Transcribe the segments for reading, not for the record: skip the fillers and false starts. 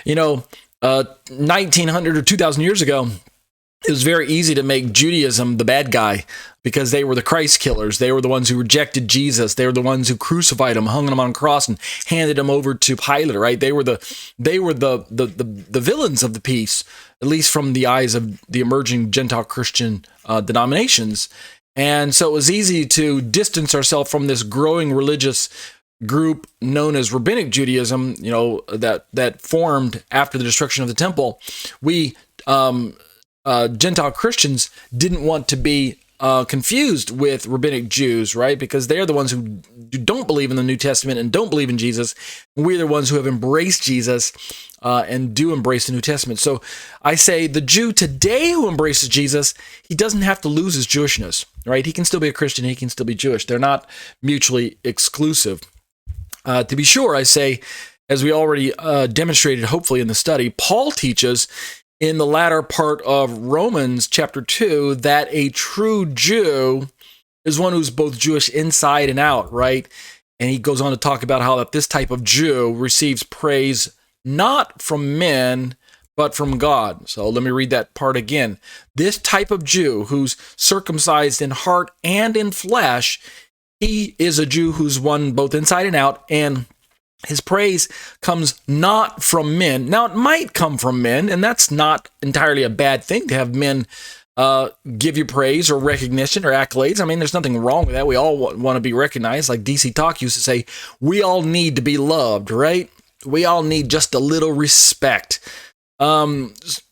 1900 or 2000 years ago, it was very easy to make Judaism the bad guy because they were the Christ killers. They were the ones who rejected Jesus. They were the ones who crucified him, hung him on a cross, and handed him over to Pilate. Right? They were the villains of the piece, at least from the eyes of the emerging Gentile Christian denominations. And so it was easy to distance ourselves from this growing religious group known as Rabbinic Judaism. That formed after the destruction of the temple. We Gentile Christians didn't want to be confused with Rabbinic Jews, right? Because they're the ones who don't believe in the New Testament and don't believe in Jesus. We're the ones who have embraced Jesus and do embrace the New Testament. So I say the Jew today who embraces Jesus, he doesn't have to lose his Jewishness, right? He can still be a Christian. He can still be Jewish. They're not mutually exclusive. To be sure, I say, as we already demonstrated, hopefully in the study, Paul teaches in the latter part of Romans chapter 2, that a true Jew is one who's both Jewish inside and out, right? And he goes on to talk about how that this type of Jew receives praise not from men, but from God. So let me read that part again. This type of Jew who's circumcised in heart and in flesh, he is a Jew who's one both inside and out, and his praise comes not from men. Now, it might come from men, and that's not entirely a bad thing to have men give you praise or recognition or accolades. I mean, there's nothing wrong with that. We all want to be recognized. Like DC Talk used to say, we all need to be loved, right? We all need just a little respect. His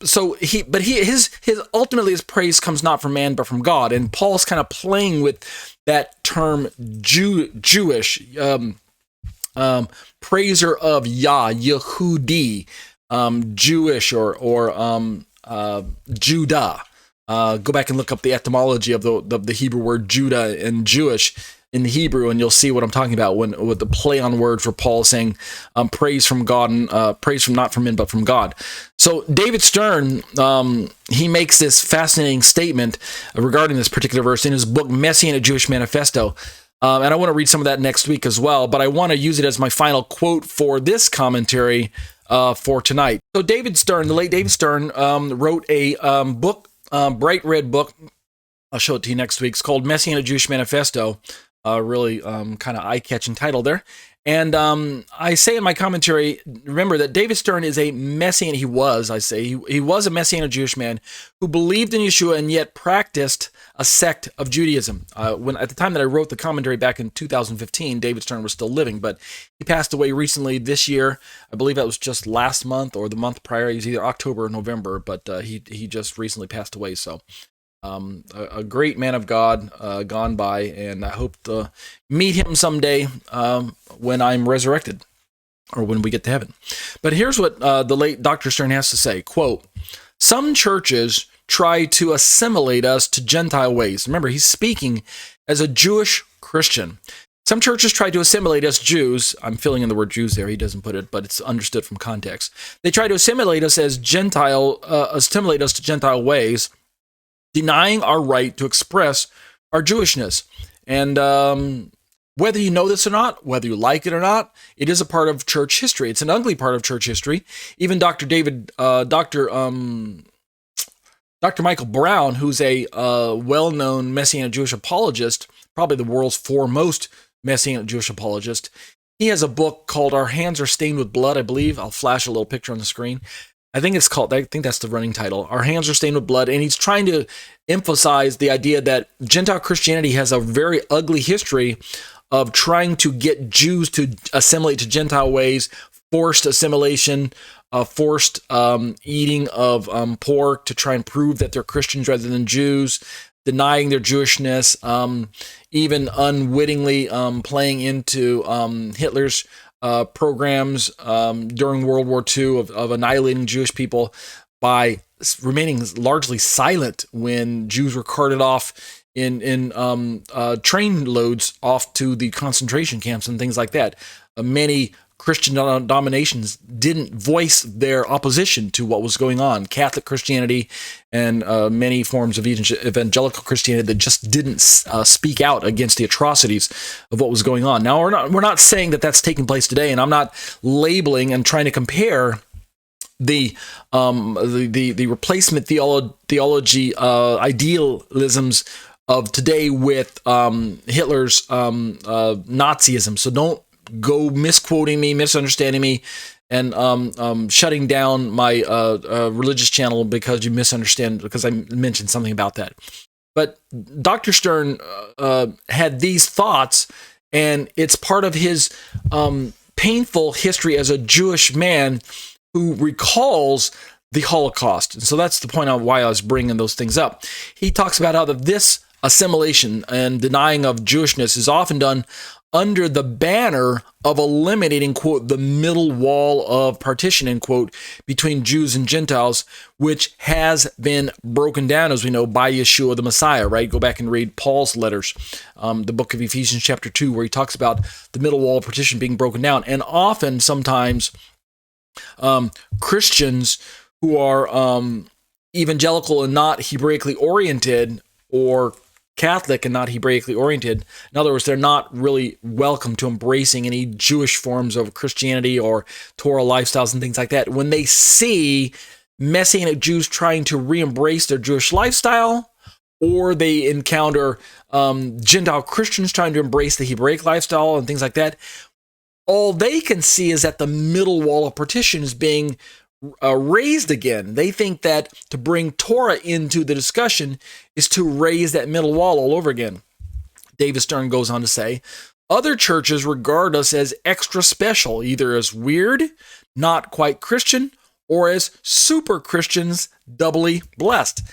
ultimately his praise comes not from man, but from God. And Paul's kind of playing with that term Jewish, praiser of Yah, Yehudi, Jewish or Judah. Go back and look up the etymology of the Hebrew word Judah and Jewish in the Hebrew, and you'll see what I'm talking about with the play on word for Paul saying praise from God and praise from not from men but from God. So David Stern, he makes this fascinating statement regarding this particular verse in his book Messianic Jewish Manifesto. And I want to read some of that next week as well, but I want to use it as my final quote for this commentary for tonight. So David Stern, the late David Stern, wrote a book, bright red book. I'll show it to you next week. It's called Messianic Jewish Manifesto. Really kind of eye-catching title there. And I say in my commentary, remember that David Stern is a Messianic, he was a Messianic Jewish man who believed in Yeshua and yet practiced a sect of Judaism. When at the time that I wrote the commentary back in 2015, David Stern was still living, but he passed away recently this year. I believe that was just last month or the month prior. It was either October or November, but he just recently passed away, so... a great man of God gone by, and I hope to meet him someday when I'm resurrected or when we get to heaven. But here's what the late Dr. Stern has to say, quote, "Some churches try to assimilate us to Gentile ways." Remember, he's speaking as a Jewish Christian. Some churches try to assimilate us Jews. I'm filling in the word Jews there. He doesn't put it, but it's understood from context. They try to assimilate us as assimilate us to Gentile ways, denying our right to express our Jewishness. And whether you know this or not, whether you like it or not, it is a part of church history. It's an ugly part of church history. Even Dr. Michael Brown, who's a well-known Messianic Jewish apologist, probably the world's foremost Messianic Jewish apologist, he has a book called Our Hands Are Stained with Blood, I believe. I'll flash a little picture on the screen. I think that's the running title, Our Hands Are Stained with Blood, and he's trying to emphasize the idea that Gentile Christianity has a very ugly history of trying to get Jews to assimilate to Gentile ways, forced assimilation, forced eating of pork to try and prove that they're Christians rather than Jews, denying their Jewishness, even unwittingly playing into Hitler's programs during World War II of annihilating Jewish people by remaining largely silent when Jews were carted off in train loads off to the concentration camps and things like that. Many Christian denominations didn't voice their opposition to what was going on. Catholic Christianity and many forms of evangelical Christianity that just didn't speak out against the atrocities of what was going on. Now, we're not saying that that's taking place today, and I'm not labeling and trying to compare the replacement theology idealisms of today with Hitler's Nazism. So don't go misquoting me, misunderstanding me, and shutting down my religious channel because you misunderstand, because I mentioned something about that. But Dr. Stern had these thoughts, and it's part of his painful history as a Jewish man who recalls the Holocaust. And so that's the point of why I was bringing those things up. He talks about how this assimilation and denying of Jewishness is often done under the banner of eliminating, quote, the middle wall of partition, end quote, between Jews and Gentiles, which has been broken down, as we know, by Yeshua the Messiah, right? Go back and read Paul's letters, the book of Ephesians chapter 2, where he talks about the middle wall of partition being broken down. And often, sometimes, Christians who are evangelical and not Hebraically oriented, or Catholic and not Hebraically oriented, in other words, they're not really welcome to embracing any Jewish forms of Christianity or Torah lifestyles and things like that. When they see Messianic Jews trying to re-embrace their Jewish lifestyle, or they encounter Gentile Christians trying to embrace the Hebraic lifestyle and things like that, all they can see is that the middle wall of partition is being raised again. They think that to bring Torah into the discussion is to raise that middle wall all over again. David Stern goes on to say, other churches regard us as extra special, either as weird, not quite Christian, or as super Christians, doubly blessed.